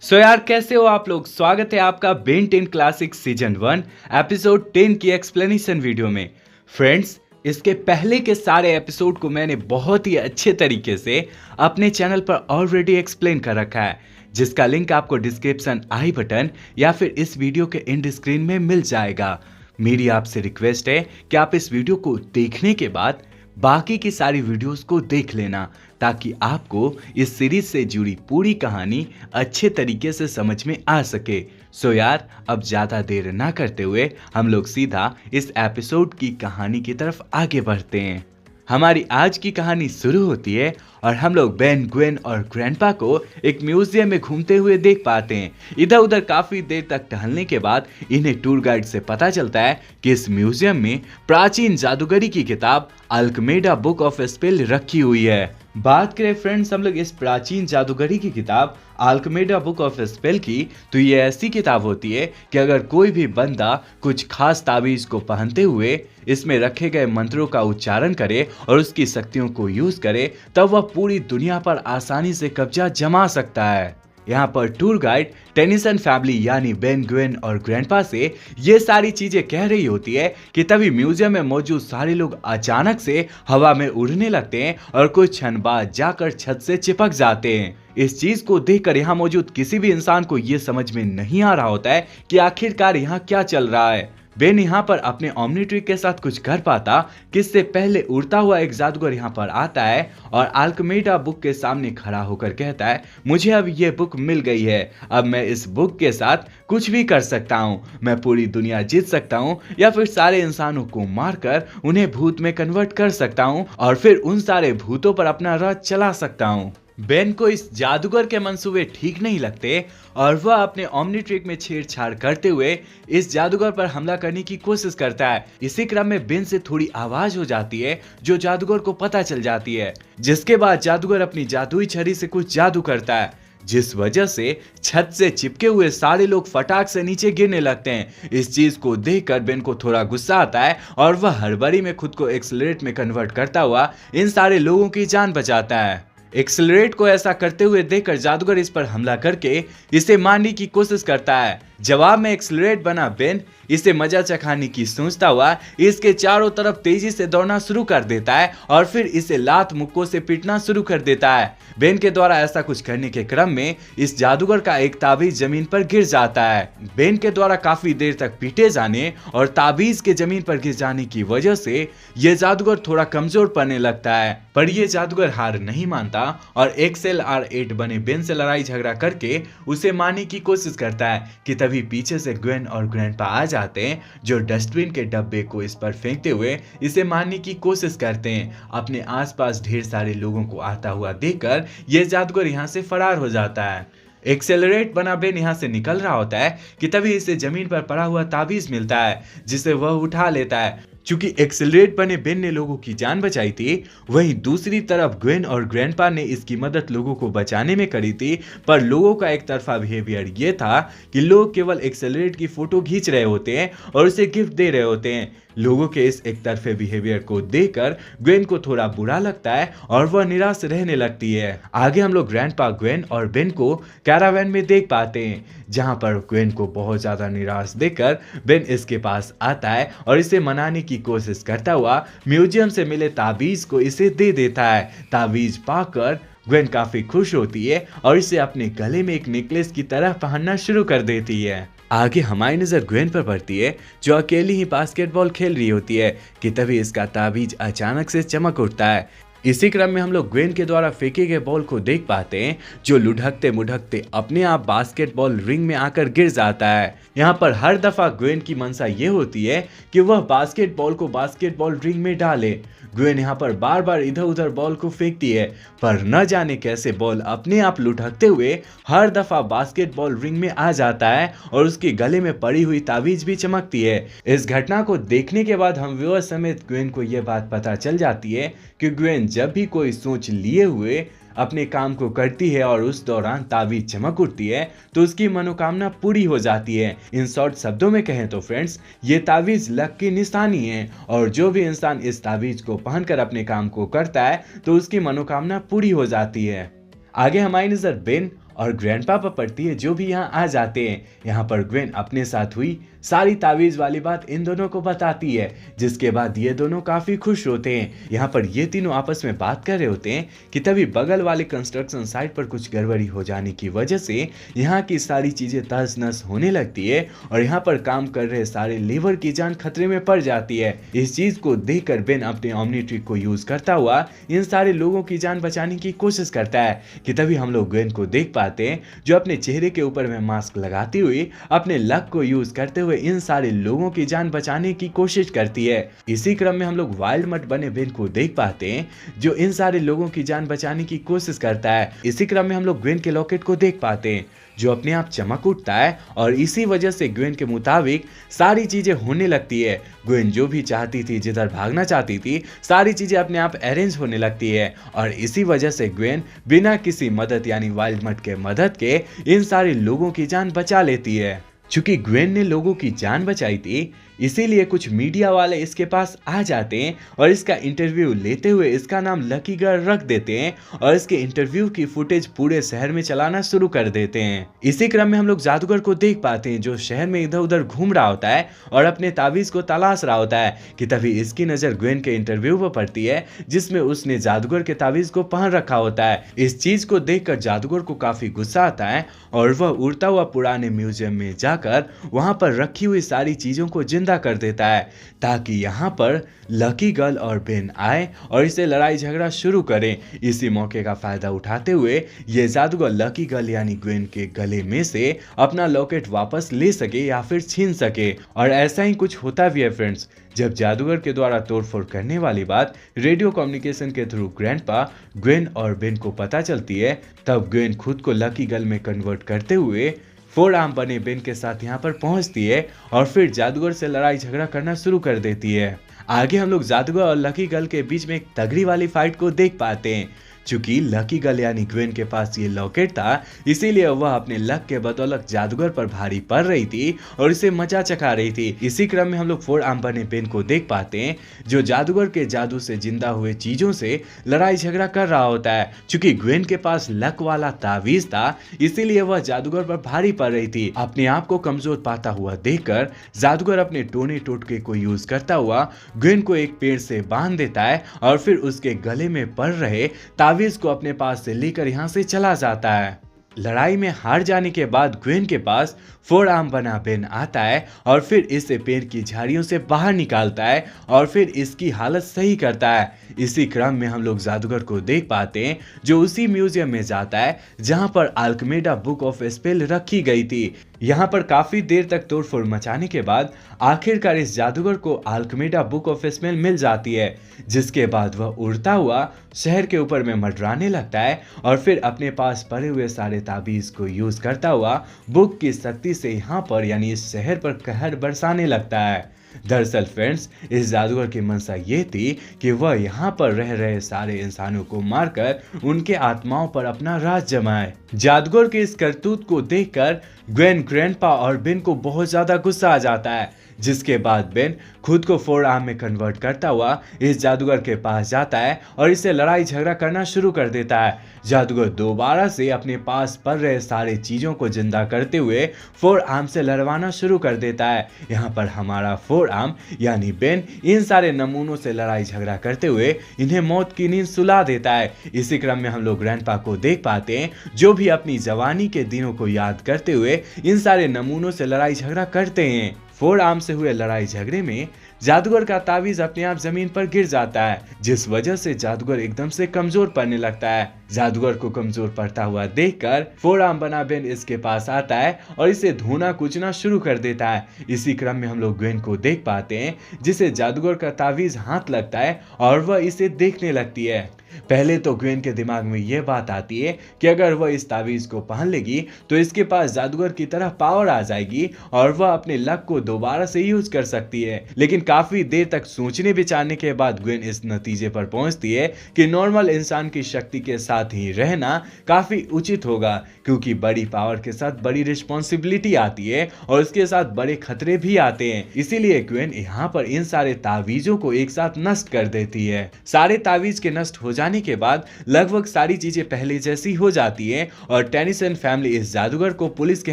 सो यार कैसे हो आप लोग। स्वागत है आपका बेन 10 क्लासिक सीजन 1 एपिसोड 10 की एक्सप्लेनेशन वीडियो में। फ्रेंड्स, इसके पहले के सारे एपिसोड को मैंने बहुत ही अच्छे तरीके से अपने चैनल पर ऑलरेडी एक्सप्लेन कर रखा है, जिसका लिंक आपको डिस्क्रिप्शन आई बटन या फिर इस वीडियो के एंड स्क्रीन में मिल जाएगा। मेरी आपसे रिक्वेस्ट है कि आप इस वीडियो को देखने के बाद बाकी की सारी वीडियोस को देख लेना, ताकि आपको इस सीरीज से जुड़ी पूरी कहानी अच्छे तरीके से समझ में आ सके। सो यार, अब ज्यादा देर ना करते हुए हम लोग सीधा इस एपिसोड की कहानी की तरफ आगे बढ़ते हैं। हमारी आज की कहानी शुरू होती है और हम लोग बेन, ग्वेन और ग्रैंडपा को एक म्यूजियम में घूमते हुए देख पाते हैं। इधर उधर काफी देर तक टहलने के बाद इन्हें टूर गाइड से पता चलता है कि इस म्यूजियम में प्राचीन जादूगरी की किताब अल्केमेडा बुक ऑफ स्पेल रखी हुई है। बात करें फ्रेंड्स हम लोग इस प्राचीन जादूगरी की किताब अल्केमेडा बुक ऑफ स्पेल की, तो ये ऐसी किताब होती है कि अगर कोई भी बंदा कुछ खास ताबीज को पहनते हुए इसमें रखे गए मंत्रों का उच्चारण करे और उसकी शक्तियों को यूज करे, तब वह पूरी दुनिया पर आसानी से कब्जा जमा सकता है। यहाँ पर टूर गाइड टेनिसन फैमिली यानी बेन, ग्वेन और ग्रैंडपा से ये सारी चीजें कह रही होती है कि तभी म्यूजियम में मौजूद सारे लोग अचानक से हवा में उड़ने लगते हैं और कुछ क्षण बाद जाकर छत से चिपक जाते हैं। इस चीज को देखकर यहाँ मौजूद किसी भी इंसान को ये समझ में नहीं आ रहा होता है कि आखिरकार यहाँ क्या चल रहा है। बेन यहाँ पर अपने ओमनी ट्रिक के साथ कुछ कर पाता कि इससे पहले उड़ता हुआ एक जादूगर यहाँ पर आता है और अल्केमेडा बुक के सामने खड़ा होकर कहता है, मुझे अब ये बुक मिल गई है, अब मैं इस बुक के साथ कुछ भी कर सकता हूँ। मैं पूरी दुनिया जीत सकता हूँ या फिर सारे इंसानों को मारकर उन्हें भूत में कन्वर्ट कर सकता हूँ और फिर उन सारे भूतों पर अपना राज चला सकता हूँ। बेन को इस जादूगर के मंसूबे ठीक नहीं लगते और वह अपने ओमनी ट्रिक में छेड़छाड़ करते हुए इस जादूगर पर हमला करने की कोशिश करता है। इसी क्रम में बेन से थोड़ी आवाज हो जाती है जो जादूगर को पता चल जाती है, जिसके बाद जादूगर अपनी जादुई छड़ी से कुछ जादू करता है, जिस वजह से छत से चिपके हुए सारे लोग फटाक से नीचे गिरने लगते हैं। इस चीज को देखकर बेन को थोड़ा गुस्सा आता है और वह हड़बड़ी में खुद को एक्सेलरेट में कन्वर्ट करता हुआ इन सारे लोगों की जान बचाता है। एक्सेलरेट को ऐसा करते हुए देखकर जादूगर इस पर हमला करके इसे मारने की कोशिश करता है। जवाब में एक्सेलरेट बना बेन इसे मजा चखाने की सोचता हुआ इसके चारों तरफ तेजी से दौड़ना शुरू कर देता है और फिर इसे लात मुक्कों से पीटना शुरू कर देता है। बेन के द्वारा ऐसा कुछ करने के क्रम में इस जादूगर का एक ताबीज जमीन पर गिर जाता है। बेन के द्वारा काफी देर तक पीटे जाने और ताबीज के जमीन पर गिर जाने की वजह से यह जादूगर थोड़ा कमजोर पड़ने लगता है, पर यह जादूगर हार नहीं मानता और XLR8 बने बेन से लड़ाई झगड़ा करके उसे मारने की कोशिश करता है कि तभी पीछे से ग्वेन और ग्रैंडपा आ जाते हैं जो डस्टबिन के डब्बे को इस पर फेंकते हुए इसे मारने की कोशिश करते हैं। अपने आसपास ढेर सारे लोगों को आता हुआ देखकर यह जादूगर यहाँ से फरार हो जाता है। एक्सेलरेट बना बेन यहाँ से निकल रहा होता है कि तभी इसे जमीन पर पड़ा हुआ ताबीज मिलता है, जिसे वह उठा लेता है। चूंकि एक्सेलरेट बने बेन ने लोगों की जान बचाई थी, वहीं दूसरी तरफ ग्वेन और ग्रैंडपा ने इसकी मदद लोगों को बचाने में करी थी, पर लोगों का एक तरफा बिहेवियर ये था कि लोग केवल एक्सेलरेट की फोटो खींच रहे होते हैं और उसे गिफ्ट दे रहे होते हैं। लोगों के इस एक तरफे बिहेवियर को देखकर ग्वेन को थोड़ा बुरा लगता है और वह निराश रहने लगती है। आगे हम लोग ग्रैंडपा, ग्वेन और बेन को कैरावैन में देख पाते हैं, जहां पर ग्वेन को बहुत ज्यादा निराश देखकर बेन इसके पास आता है और इसे मनाने की कोशिश करता हुआ म्यूजियम से मिले ताबीज को इसे दे देता है। ताबीज पाकर ग्वेन काफी खुश होती है और इसे अपने गले में एक नेकलेस की तरह पहनना शुरू कर देती है। आगे हमारी नजर ग्वेन पर पड़ती है जो अकेली ही बास्केटबॉल खेल रही होती है कि तभी इसका ताबीज अचानक से चमक उठता है। इसी क्रम में हम लोग ग्वेन के द्वारा फेंके गए बॉल को देख पाते हैं जो लुढ़कते मुढ़कते अपने आप बास्केटबॉल रिंग में आकर गिर जाता है। यहाँ पर हर दफा ग्वेन की मंशा ये होती है कि वह बास्केटबॉल को बास्केटबॉल रिंग में डाले। ग्वेन यहाँ पर बार बार इधर उधर बॉल को फेंकती है, पर न जाने कैसे बॉल अपने आप लुढ़कते हुए हर दफा बास्केटबॉल रिंग में आ जाता है और उसके गले में पड़ी हुई ताबीज भी चमकती है। इस घटना को देखने के बाद हम व्यूअर समेत ग्वेन को यह बात पता चल जाती है कि ग्वेन जब भी कोई सोच लिए हुए अपने काम को करती है और उस दौरान ताबीज चमक उठती है तो उसकी मनोकामना पूरी हो जाती है। इन शॉर्ट शब्दों में कहें तो फ्रेंड्स, ये ताबीज लक की निशानी है और जो भी इंसान इस ताबीज को पहनकर अपने काम को करता है तो उसकी मनोकामना पूरी हो जाती है। आगे हमारी नजर बेन और ग्रैंडपा पर पड़ती है जो भी यहाँ आ जाते हैं। यहाँ पर ग्वेन अपने साथ हुई सारी तावीज वाली बात इन दोनों को बताती है, जिसके बाद ये दोनों काफी खुश होते हैं। यहाँ पर ये तीनों आपस में बात कर रहे होते हैं कि तभी बगल वाले कंस्ट्रक्शन साइट पर कुछ गड़बड़ी हो जाने की वजह से यहाँ की सारी चीजें तहस नहस होने लगती है और यहाँ पर काम कर रहे सारे लेबर की जान खतरे में पड़ जाती है। इस चीज को देखकर बेन अपने ओमनी ट्रिक को यूज करता हुआ इन सारे लोगों की जान बचाने की कोशिश करता है कि तभी हम लोग ग्वेन को देख पाते हैं जो अपने चेहरे के ऊपर में मास्क लगाती हुई अपने लक को यूज करते हुए इन सारे लोगों की जान बचाने की कोशिश करती है। इसी क्रम में हम लोग वाइल्ड मट बने बेन को देख पाते हैं जो इन सारे लोगों की जान बचाने की कोशिश करता है। इसी क्रम में हम लोग ग्वेन के लॉकेट को देख पाते हैं जो अपने आप चमक उठता है और इसी वजह से ग्वेन के मुताबिक सारी चीजें होने लगती है। ग्वेन जो भी चाहती थी, जिधर भागना चाहती थी, सारी चीजें अपने आप अरेंज होने लगती है और इसी वजह से ग्वेन बिना किसी मदद यानी वाइल्ड मट के मदद के इन सारे लोगों की जान बचा लेती है। चूंकि ग्वेन ने लोगों की जान बचाई थी, इसीलिए कुछ मीडिया वाले इसके पास आ जाते हैं और इसका इंटरव्यू लेते हुए इसका नाम लकी गर्ल रख देते हैं और इसके इंटरव्यू की फुटेज पूरे शहर में चलाना शुरू कर देते हैं। इसी क्रम में हम लोग जादूगर को देख पाते हैं जो शहर में इधर उधर घूम रहा होता है और अपने ताबीज को तलाश रहा होता है कि तभी इसकी नजर ग्वेन के इंटरव्यू पर पड़ती है जिसमें उसने जादूगर के ताबीज को पहन रखा होता है। इस चीज को देखकर जादूगर को काफी गुस्सा आता है और वह उड़ता हुआ पुराने म्यूजियम में जाकर वहां पर रखी हुई सारी चीजों को जिंदा कर देता है ताकि यहाँ पर लकी गर्ल और बेन आए और इसे लड़ाई झगड़ा शुरू करें। इसी मौके का फायदा उठाते हुए ये जादूगर लकी गर्ल यानी ग्वेन के गले में से अपना लॉकेट वापस ले सके या फिर छीन सके और ऐसा ही कुछ होता भी है फ्रेंड्स। जब जादूगर के द्वारा तोड़फोड़ करने वाली बात रेडियो कम्युनिकेशन के थ्रू ग्रैंडपा, ग्वेन और बेन को पता चलती है, तब ग्वेन खुद को लकी गर्ल में कन्वर्ट करते हुए 4 आर्म बने बेन के साथ यहाँ पर पहुंचती है और फिर जादूगर से लड़ाई झगड़ा करना शुरू कर देती है। आगे हम लोग जादूगर और लकी गर्ल के बीच में एक तगड़ी वाली फाइट को देख पाते हैं। चूंकि लकी गर्ल यानी ग्वेन के पास ये लॉकेट था, इसीलिए वह अपने लक के बदौलत जादूगर पर भारी पड़ रही थी और इसे मजा चखा रही थी। इसी क्रम में हम लोग 4 आर्म बने बेन को देख पाते हैं जो जादूगर के जादू से जिंदा हुए चीजों से लड़ाई झगड़ा कर रहा होता है। चूंकि ग्वेन के पास लक वाला तावीज था, इसीलिए वह जादूगर पर भारी पड़ रही थी। अपने आप को कमजोर पाता हुआ देखकर जादूगर अपने टोने टोटके को यूज करता हुआ ग्वेन को एक पेड़ से बांध देता है और फिर उसके गले में पड़ रहे तावीज को अपने पास से लेकर यहाँ से चला जाता है। लड़ाई में हार जाने के बाद ग्वेन के पास 4 आर्म बना बेन आता है और फिर इसे पेड़ की झाड़ियों से बाहर निकालता है और फिर इसकी हालत सही करता है। इसी क्रम में हम लोग जादूगर को देख पाते हैं जो उसी म्यूजियम में जाता है जहां पर अल्केमिडा बुक ऑफ स्पेल रखी गई थी। यहाँ पर काफी देर तक तोड़फोड़ मचाने के बाद आखिरकार इस जादूगर को अल्केमिडा बुक ऑफ स्पेल मिल जाती है, जिसके बाद वह उड़ता हुआ शहर के ऊपर में मंडराने लगता है और फिर अपने पास पड़े हुए सारे ताबीज को यूज करता हुआ बुक की शक्ति से यहाँ पर यानी इस शहर पर कहर बरसाने लगता है। दरअसल फ्रेंड्स, इस जादूगर की मंशा ये थी कि वह यहाँ पर रह रहे सारे इंसानों को मारकर उनके आत्माओं पर अपना राज जमाए। जादूगर के इस करतूत को देखकर ग्वेन, ग्रैंडपा और बेन को बहुत ज्यादा गुस्सा आ जाता है, जिसके बाद बेन खुद को 4 आर्म में कन्वर्ट करता हुआ इस जादूगर के पास जाता है और इसे लड़ाई झगड़ा करना शुरू कर देता है। जादूगर दोबारा से अपने पास पड़ रहे सारे चीजों को जिंदा करते हुए 4 आर्म से लड़वाना शुरू कर देता है। यहाँ पर हमारा 4 आर्म यानी बेन इन सारे नमूनों से लड़ाई झगड़ा करते हुए इन्हें मौत की नींद सुला देता है। इसी क्रम में हम लोग ग्रैंडपा को देख पाते हैं जो भी अपनी जवानी के दिनों को याद करते हुए इन सारे नमूनों से लड़ाई झगड़ा करते हैं। 4 आर्म से हुए लड़ाई झगड़े में जादूगर का ताबीज अपने आप जमीन पर गिर जाता है, जिस वजह से जादूगर एकदम से कमजोर पड़ने लगता है। जादूगर को कमजोर पड़ता हुआ देखकर 4 आर्म बना बेन इसके पास आता है और इसे धोना कूचना शुरू कर देता है। इसी क्रम में हम लोग ग्वेन को देख पाते हैं जिसे जादूगर का ताबीज हाथ लगता है और वह इसे देखने लगती है। पहले तो ग्वेन के दिमाग में यह बात आती है कि अगर वह इस ताबीज को पहन लेगी तो इसके पास जादूगर की तरह पावर आ जाएगी और वह अपने लक को दोबारा से यूज कर सकती है। लेकिन काफी देर तक सोचने विचारने के बाद ग्वेन इस नतीजे पर पहुंचती है कि नॉर्मल इंसान की शक्ति के साथ ही रहना काफी उचित होगा, क्योंकि बड़ी पावर के साथ बड़ी रिस्पॉन्सिबिलिटी आती है और इसके साथ बड़े खतरे भी आते हैं। इसीलिए ग्वेन यहाँ पर इन सारे ताबीजों को एक साथ नष्ट कर देती है। सारे ताबीज के नष्ट हो जाने के बाद लगभग सारी चीजें पहले जैसी हो जाती है और टेनिसन फैमिली इस जादूगर को पुलिस के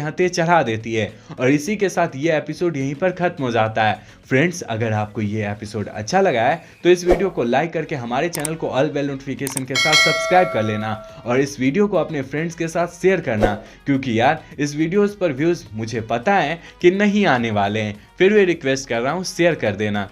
हाथे चढ़ा देती है और इसी के साथ ये एपिसोड यहीं पर खत्म हो जाता है। फ्रेंड्स, अगर आपको ये एपिसोड अच्छा लगा है तो इस वीडियो को लाइक करके हमारे चैनल को ऑल बेल नोटिफिकेशन के साथ सब्सक्राइब कर लेना और इस वीडियो को अपने फ्रेंड्स के साथ शेयर करना, क्योंकि यार इस वीडियोस पर व्यूज मुझे पता है कि नहीं आने वाले हैं, फिर भी रिक्वेस्ट कर रहा हूँ शेयर कर देना।